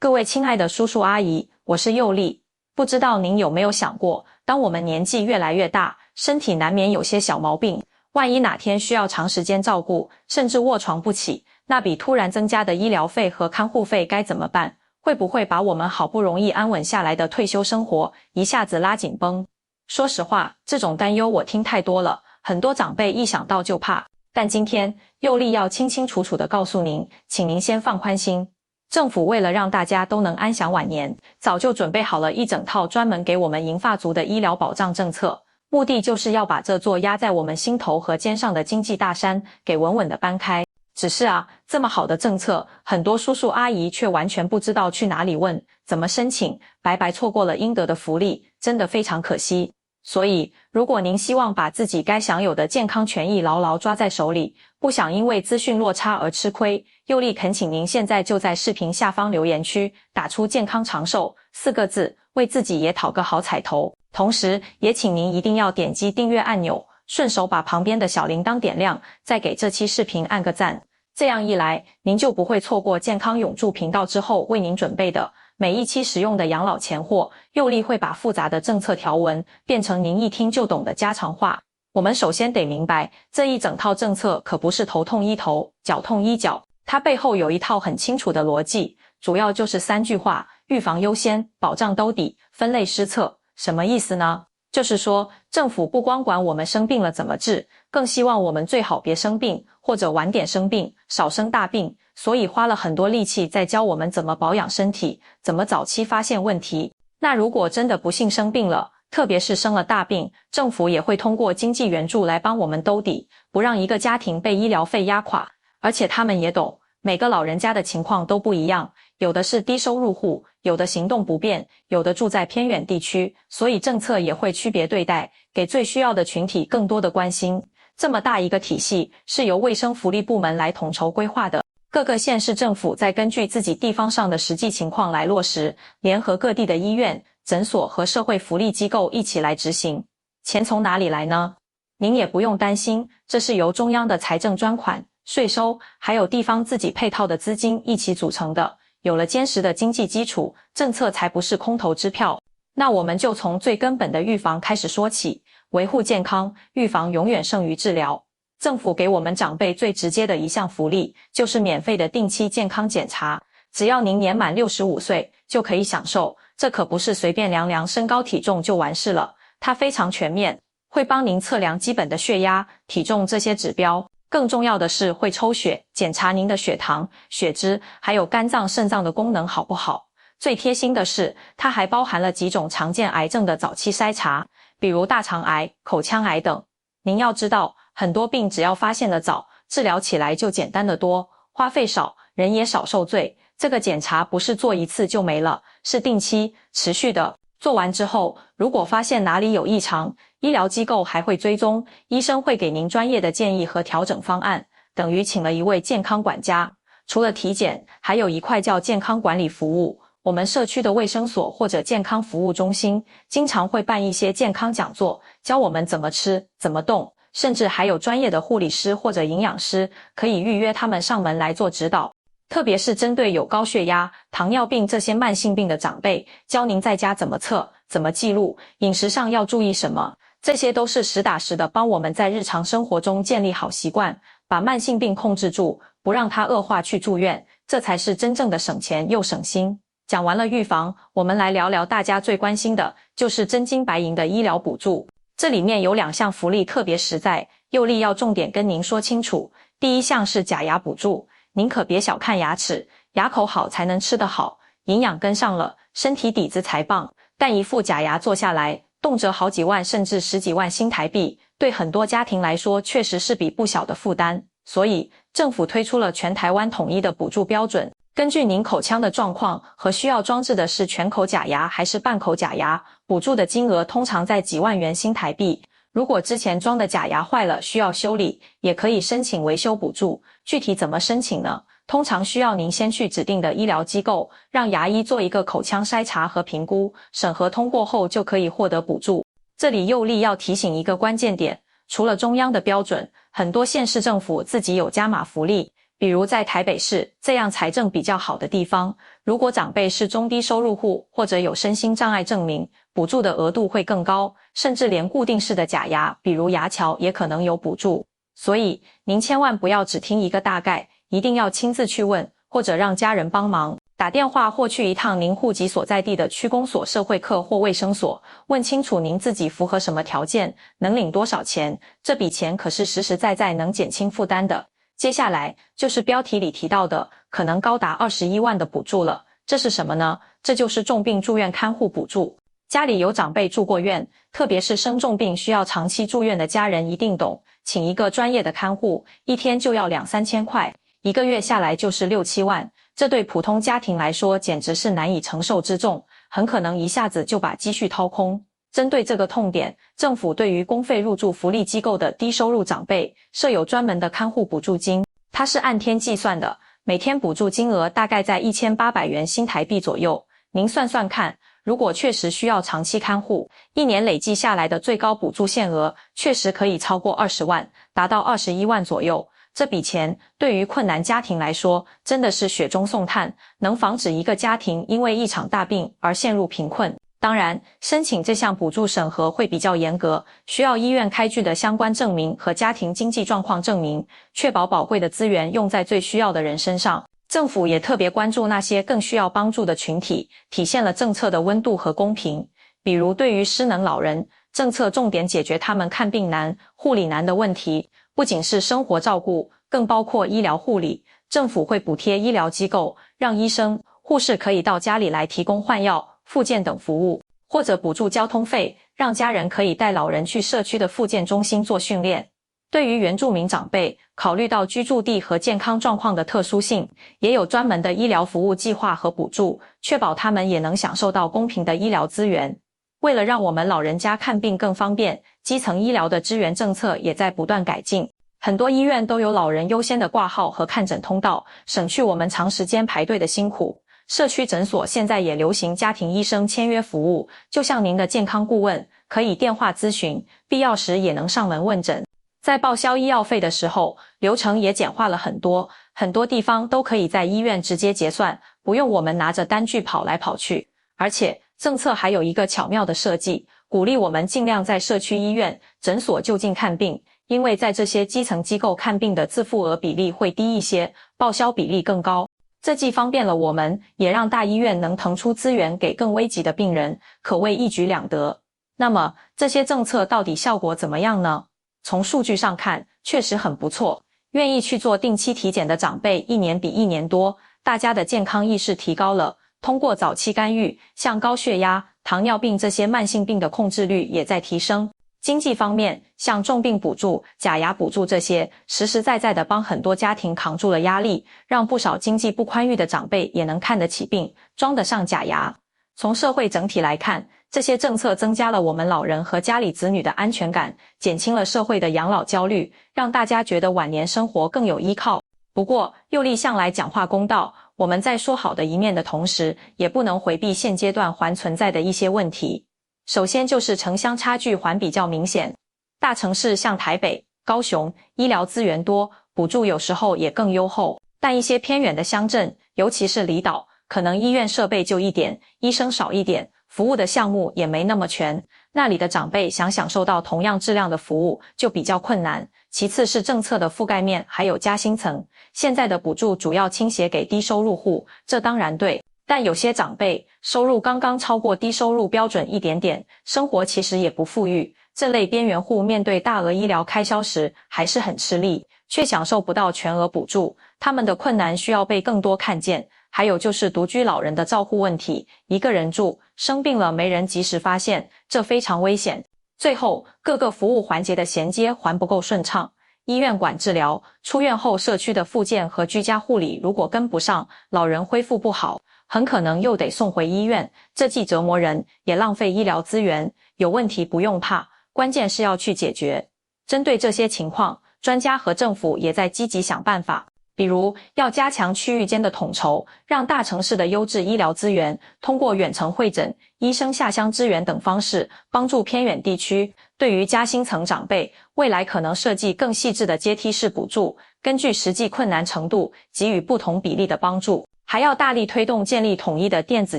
各位亲爱的叔叔阿姨，我是佑丽。不知道您有没有想过，当我们年纪越来越大，身体难免有些小毛病，万一哪天需要长时间照顾，甚至卧床不起，那笔突然增加的医疗费和看护费该怎么办？会不会把我们好不容易安稳下来的退休生活一下子拉紧绷？说实话，这种担忧我听太多了，很多长辈一想到就怕。但今天，佑丽要清清楚楚地告诉您，请您先放宽心。政府为了让大家都能安享晚年，早就准备好了一整套专门给我们银发族的医疗保障政策，目的就是要把这座压在我们心头和肩上的经济大山给稳稳地搬开。只是这么好的政策，很多叔叔阿姨却完全不知道去哪里问，怎么申请，白白错过了应得的福利，真的非常可惜。所以，如果您希望把自己该享有的健康权益牢牢抓在手里，不想因为资讯落差而吃亏，佑丽恳请您现在就在视频下方留言区打出健康长寿4个字，为自己也讨个好彩头。同时，也请您一定要点击订阅按钮，顺手把旁边的小铃铛点亮，再给这期视频按个赞。这样一来，您就不会错过健康永驻频道之后为您准备的每一期实用的养老钱货。佑丽会把复杂的政策条文变成您一听就懂的家常话。我们首先得明白，这一整套政策可不是头痛医头，脚痛医脚，它背后有一套很清楚的逻辑，主要就是3句话：预防优先，保障兜底，分类施策。什么意思呢？就是说，政府不光管我们生病了怎么治，更希望我们最好别生病，或者晚点生病，少生大病，所以花了很多力气在教我们怎么保养身体，怎么早期发现问题。那如果真的不幸生病了，特别是生了大病，政府也会通过经济援助来帮我们兜底，不让一个家庭被医疗费压垮。而且他们也懂，每个老人家的情况都不一样，有的是低收入户，有的行动不便，有的住在偏远地区，所以政策也会区别对待，给最需要的群体更多的关心。这么大一个体系是由卫生福利部门来统筹规划的，各个县市政府再根据自己地方上的实际情况来落实，联合各地的医院、诊所和社会福利机构一起来执行。钱从哪里来呢？您也不用担心，这是由中央的财政专款、税收，还有地方自己配套的资金一起组成的。有了坚实的经济基础，政策才不是空头支票。那我们就从最根本的预防开始说起，维护健康，预防永远胜于治疗。政府给我们长辈最直接的一项福利，就是免费的定期健康检查，只要您年满65岁就可以享受。这可不是随便量量身高体重就完事了，它非常全面，会帮您测量基本的血压、体重这些指标。更重要的是会抽血，检查您的血糖、血脂，还有肝脏、肾脏的功能好不好。最贴心的是，它还包含了几种常见癌症的早期筛查，比如大肠癌、口腔癌等。您要知道，很多病只要发现的早，治疗起来就简单得多，花费少，人也少受罪。这个检查不是做一次就没了，是定期、持续的。做完之后，如果发现哪里有异常，医疗机构还会追踪，医生会给您专业的建议和调整方案，等于请了一位健康管家。除了体检，还有一块叫健康管理服务。我们社区的卫生所或者健康服务中心经常会办一些健康讲座，教我们怎么吃、怎么动，甚至还有专业的护理师或者营养师，可以预约他们上门来做指导。特别是针对有高血压、糖尿病这些慢性病的长辈，教您在家怎么测、怎么记录，饮食上要注意什么，这些都是实打实的帮我们在日常生活中建立好习惯，把慢性病控制住，不让它恶化去住院，这才是真正的省钱又省心。讲完了预防，我们来聊聊大家最关心的，就是真金白银的医疗补助。这里面有2项福利特别实在，佑丽要重点跟您说清楚。第一项是假牙补助，您可别小看牙齿，牙口好才能吃得好，营养跟上了，身体底子才棒。但一副假牙做下来，动辄好几万甚至10几万新台币，对很多家庭来说确实是笔不小的负担。所以，政府推出了全台湾统一的补助标准，根据您口腔的状况和需要装置的是全口假牙还是半口假牙，补助的金额通常在几万元新台币。如果之前装的假牙坏了需要修理，也可以申请维修补助。具体怎么申请呢？通常需要您先去指定的医疗机构，让牙医做一个口腔筛查和评估，审核通过后就可以获得补助。这里佑丽要提醒一个关键点，除了中央的标准，很多县市政府自己有加码福利，比如在台北市这样财政比较好的地方，如果长辈是中低收入户或者有身心障碍证明，补助的额度会更高，甚至连固定式的假牙，比如牙桥也可能有补助。所以您千万不要只听一个大概，一定要亲自去问，或者让家人帮忙，打电话或去一趟您户籍所在地的区公所、社会科或卫生所，问清楚您自己符合什么条件，能领多少钱，这笔钱可是实实在在能减轻负担的。接下来就是标题里提到的可能高达21万的补助了，这是什么呢？这就是重病住院看护补助。家里有长辈住过院，特别是生重病需要长期住院的家人一定懂，请一个专业的看护，一天就要2-3千块，一个月下来就是6-7万，这对普通家庭来说简直是难以承受之重，很可能一下子就把积蓄掏空。针对这个痛点，政府对于公费入住福利机构的低收入长辈设有专门的看护补助金，它是按天计算的，每天补助金额大概在1800元新台币左右。您算算看，如果确实需要长期看护，一年累计下来的最高补助限额确实可以超过20万，达到21万左右。这笔钱对于困难家庭来说真的是雪中送炭，能防止一个家庭因为一场大病而陷入贫困。当然，申请这项补助审核会比较严格，需要医院开具的相关证明和家庭经济状况证明，确保宝贵的资源用在最需要的人身上。政府也特别关注那些更需要帮助的群体，体现了政策的温度和公平。比如对于失能老人，政策重点解决他们看病难、护理难的问题，不仅是生活照顾，更包括医疗护理。政府会补贴医疗机构，让医生、护士可以到家里来提供换药、复健等服务，或者补助交通费，让家人可以带老人去社区的复健中心做训练。对于原住民长辈，考虑到居住地和健康状况的特殊性，也有专门的医疗服务计划和补助，确保他们也能享受到公平的医疗资源。为了让我们老人家看病更方便，基层医疗的支援政策也在不断改进。很多医院都有老人优先的挂号和看诊通道，省去我们长时间排队的辛苦。社区诊所现在也流行家庭医生签约服务，就像您的健康顾问，可以电话咨询，必要时也能上门问诊。在报销医药费的时候，流程也简化了很多，很多地方都可以在医院直接结算，不用我们拿着单据跑来跑去。而且政策还有一个巧妙的设计，鼓励我们尽量在社区医院、诊所就近看病，因为在这些基层机构看病的自付额比例会低一些，报销比例更高。这既方便了我们，也让大医院能腾出资源给更危急的病人，可谓一举两得。那么这些政策到底效果怎么样呢？从数据上看，确实很不错。愿意去做定期体检的长辈一年比一年多，大家的健康意识提高了，通过早期干预，像高血压、糖尿病这些慢性病的控制率也在提升。经济方面，像重病补助、假牙补助这些，实实在在的帮很多家庭扛住了压力，让不少经济不宽裕的长辈也能看得起病，装得上假牙。从社会整体来看，这些政策增加了我们老人和家里子女的安全感，减轻了社会的养老焦虑，让大家觉得晚年生活更有依靠。不过，佑利向来讲话公道，我们在说好的一面的同时，也不能回避现阶段还存在的一些问题。首先就是城乡差距还比较明显，大城市像台北、高雄，医疗资源多，补助有时候也更优厚，但一些偏远的乡镇，尤其是离岛，可能医院设备就一点，医生少一点，服务的项目也没那么全，那里的长辈想享受到同样质量的服务就比较困难。其次是政策的覆盖面还有加薪层，现在的补助主要倾斜给低收入户，这当然对，但有些长辈收入刚刚超过低收入标准一点点，生活其实也不富裕，这类边缘户面对大额医疗开销时还是很吃力，却享受不到全额补助，他们的困难需要被更多看见。还有就是独居老人的照护问题，一个人住，生病了没人及时发现，这非常危险。最后，各个服务环节的衔接还不够顺畅，医院管治疗，出院后社区的复健和居家护理如果跟不上，老人恢复不好，很可能又得送回医院，这既折磨人，也浪费医疗资源。有问题不用怕，关键是要去解决。针对这些情况，专家和政府也在积极想办法。比如要加强区域间的统筹，让大城市的优质医疗资源通过远程会诊、医生下乡支援等方式帮助偏远地区。对于加薪层长辈，未来可能设计更细致的阶梯式补助，根据实际困难程度给予不同比例的帮助。还要大力推动建立统一的电子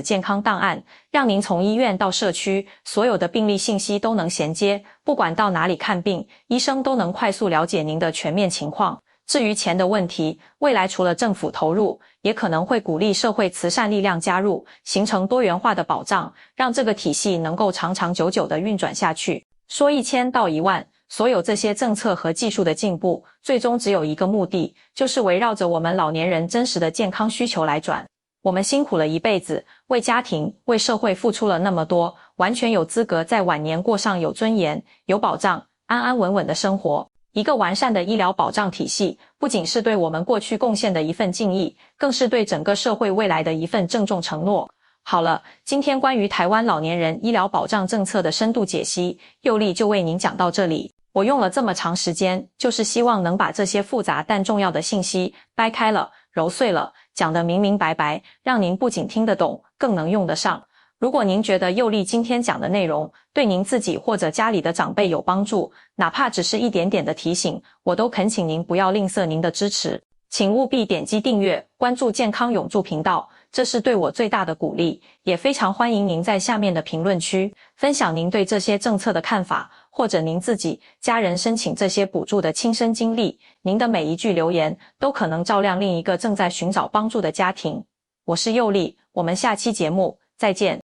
健康档案，让您从医院到社区，所有的病历信息都能衔接，不管到哪里看病，医生都能快速了解您的全面情况。至于钱的问题，未来除了政府投入，也可能会鼓励社会慈善力量加入，形成多元化的保障，让这个体系能够长长久久地运转下去。说1000到10000，所有这些政策和技术的进步，最终只有一个目的，就是围绕着我们老年人真实的健康需求来转。我们辛苦了一辈子，为家庭、为社会付出了那么多，完全有资格在晚年过上有尊严、有保障、安安稳稳的生活。一个完善的医疗保障体系，不仅是对我们过去贡献的一份敬意，更是对整个社会未来的一份郑重承诺。好了，今天关于台湾老年人医疗保障政策的深度解析，佑丽就为您讲到这里。我用了这么长时间，就是希望能把这些复杂但重要的信息掰开了、揉碎了，讲得明明白白，让您不仅听得懂，更能用得上。如果您觉得佑丽今天讲的内容对您自己或者家里的长辈有帮助，哪怕只是一点点的提醒，我都恳请您不要吝啬您的支持。请务必点击订阅，关注健康永驻频道，这是对我最大的鼓励。也非常欢迎您在下面的评论区分享您对这些政策的看法，或者您自己、家人申请这些补助的亲身经历。您的每一句留言都可能照亮另一个正在寻找帮助的家庭。我是佑丽，我们下期节目再见。